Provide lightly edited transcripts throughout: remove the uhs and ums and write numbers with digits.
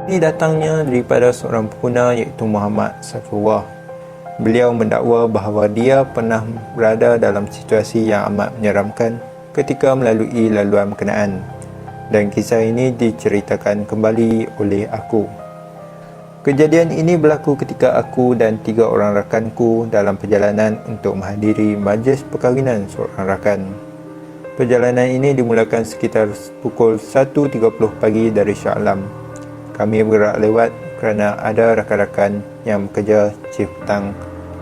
Ini datangnya daripada seorang pengguna iaitu Muhammad Saifullah. Beliau mendakwa bahawa dia pernah berada dalam situasi yang amat menyeramkan ketika melalui laluan berkenaan, dan kisah ini diceritakan kembali oleh aku. Kejadian ini berlaku ketika aku dan 3 orang rakanku dalam perjalanan untuk menghadiri majlis perkahwinan seorang rakan. Perjalanan ini dimulakan sekitar pukul 1.30 pagi dari Shah Alam. Kami bergerak lewat kerana ada rakan-rakan yang bekerja shift petang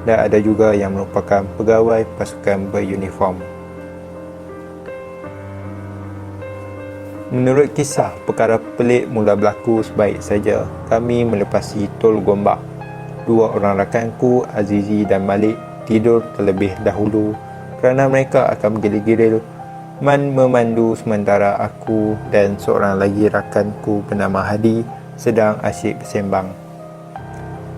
dan ada juga yang merupakan pegawai pasukan beruniform. Menurut kisah, perkara pelik mula berlaku sebaik saja kami melepasi Tol Gombak. 2 orang rakanku, Azizi dan Malik, tidur terlebih dahulu kerana mereka akan bergiril-giril memandu sementara aku dan seorang lagi rakanku bernama Hadi sedang asyik bersembang.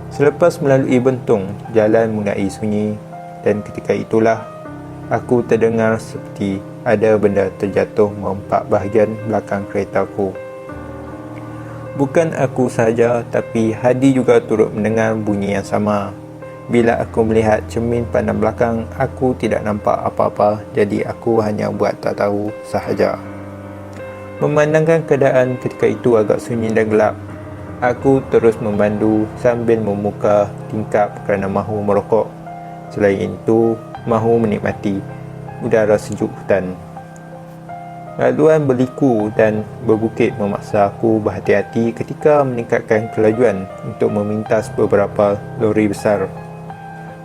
Selepas melalui Bentong, jalan mulai sunyi dan ketika itulah aku terdengar seperti ada benda terjatuh merompak bahagian belakang keretaku. Bukan aku sahaja, tapi Hadi juga turut mendengar bunyi yang sama. Bila aku melihat cermin pandang belakang, aku tidak nampak apa-apa, jadi aku hanya buat tak tahu sahaja. Memandangkan keadaan ketika itu agak sunyi dan gelap, aku terus memandu sambil memuka tingkap kerana mahu merokok. Selain itu, mahu menikmati udara sejuk hutan. Laluan berliku dan berbukit memaksa aku berhati-hati ketika meningkatkan kelajuan untuk memintas beberapa lori besar.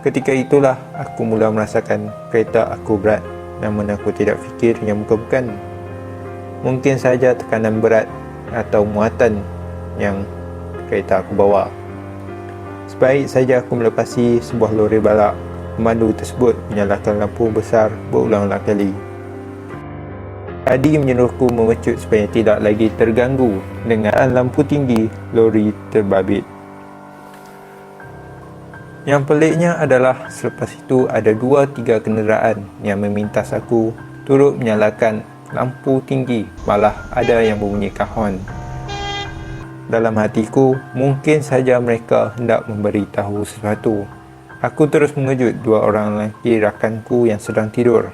Ketika itulah aku mula merasakan kereta aku berat, namun aku tidak fikir yang bukan-bukan. Mungkin saja tekanan berat atau muatan yang kereta aku bawa. Sebaik saja aku melepasi sebuah lori balak, pemandu tersebut menyalakan lampu besar berulang-ulang kali. Hadi menyuruhku mengecut supaya tidak lagi terganggu dengan lampu tinggi lori terbabit. Yang peliknya adalah selepas itu ada 2-3 kenderaan yang memintas aku turut menyalakan lampu tinggi, malah ada yang membunyikan horn. Dalam hatiku, mungkin saja mereka hendak memberitahu sesuatu. Aku terus mengejut 2 orang lelaki rakanku yang sedang tidur,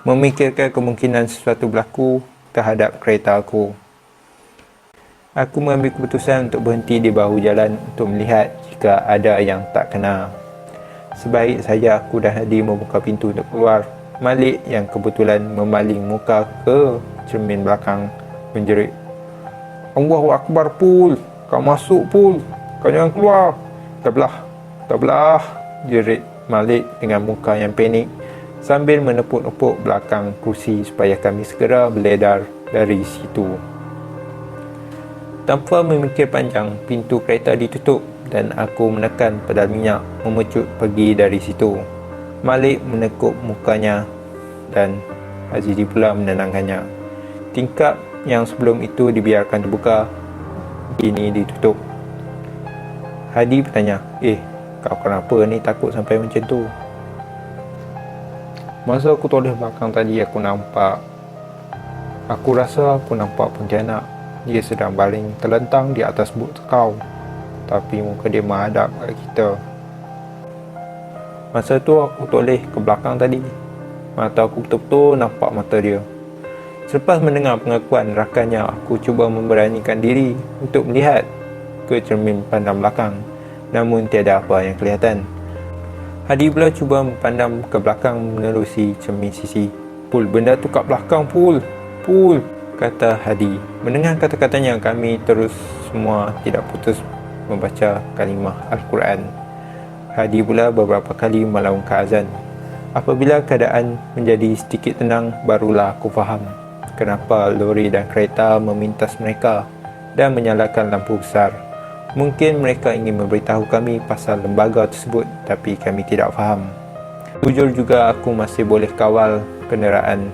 memikirkan kemungkinan sesuatu berlaku terhadap kereta aku. Aku mengambil keputusan untuk berhenti di bahu jalan untuk melihat jika ada yang tak kena. Sebaik saja aku dan Hadi membuka pintu untuk keluar, Malik yang kebetulan memaling muka ke cermin belakang menjerit, "Allahu Akbar, Pul! Kau masuk, Pul! Kau jangan keluar! Tak belah!" jerit Malik dengan muka yang panik sambil menepuk-nepuk belakang kursi supaya kami segera beredar dari situ. Tanpa memikir panjang, pintu kereta ditutup dan aku menekan pedal minyak memecut pergi dari situ. Malik menekuk mukanya dan Azizi pula menenangkannya. Tingkap yang sebelum itu dibiarkan terbuka, kini ditutup. Hadi bertanya, kau kenapa ni takut sampai macam tu?" "Masa aku toleh belakang tadi, aku rasa aku nampak pontianak. Dia sedang baring terlentang di atas buk tekau, tapi muka dia menghadap kat kita. Masa tu aku toleh ke belakang tadi. Mata aku betul-betul nampak mata dia." Selepas mendengar pengakuan rakannya, aku cuba memberanikan diri untuk melihat ke cermin pandang belakang, namun tiada apa yang kelihatan. Hadi pula cuba memandang ke belakang menerusi cermin sisi. "Pul, benda tu kat belakang, Pul! Pul!" kata Hadi. Mendengar kata-katanya, kami terus semua tidak putus membaca kalimah Al-Quran. Hadi pula beberapa kali melaungkan azan. Apabila keadaan menjadi sedikit tenang, barulah aku faham kenapa lori dan kereta memintas mereka dan menyalakan lampu besar. Mungkin mereka ingin memberitahu kami pasal lembaga tersebut, tapi kami tidak faham. Jujur juga aku masih boleh kawal kenderaan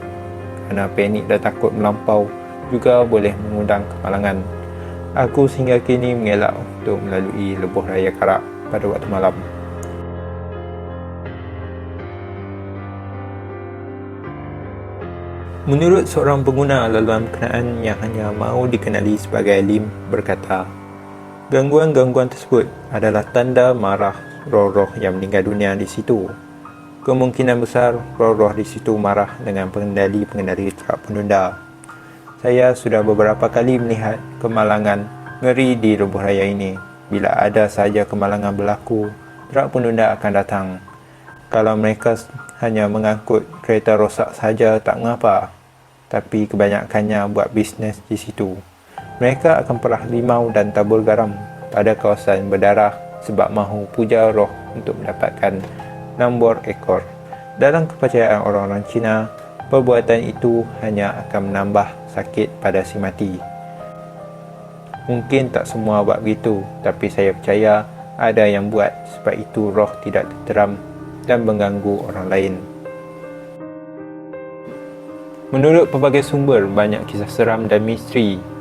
kerana panik dan takut melampau juga boleh mengundang kemalangan. Aku sehingga kini mengelak untuk melalui lebuh raya Karak pada waktu malam. Menurut seorang pengguna laluan berkenaan yang hanya mahu dikenali sebagai Lim berkata, Gangguan-gangguan tersebut adalah tanda marah roh-roh yang meninggal dunia di situ. Kemungkinan besar roh-roh di situ marah dengan pengendali-pengendali truk penunda. Saya sudah beberapa kali melihat kemalangan ngeri di Lebuh Raya ini. Bila ada sahaja kemalangan berlaku, truk penunda akan datang. Kalau mereka hanya mengangkut kereta rosak saja tak mengapa, tapi kebanyakannya buat bisnes di situ. Mereka akan perah limau dan tabur garam pada kawasan berdarah sebab mahu puja roh untuk mendapatkan nombor ekor. Dalam kepercayaan orang-orang Cina, perbuatan itu hanya akan menambah sakit pada si mati. Mungkin tak semua buat begitu, tapi saya percaya ada yang buat sebab itu roh tidak tenteram dan mengganggu orang lain. Menurut pelbagai sumber, banyak kisah seram dan misteri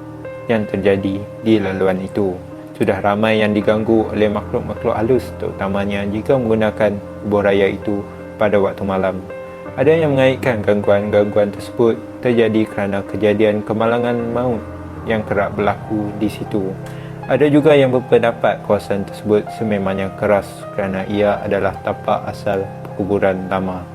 yang terjadi di laluan itu. Sudah ramai yang diganggu oleh makhluk-makhluk halus, terutamanya jika menggunakan lebuh raya itu pada waktu malam. Ada yang mengaitkan gangguan-gangguan tersebut terjadi kerana kejadian kemalangan maut yang kerap berlaku di situ. Ada juga yang berpendapat kawasan tersebut sememangnya keras kerana ia adalah tapak asal perkuburan lama.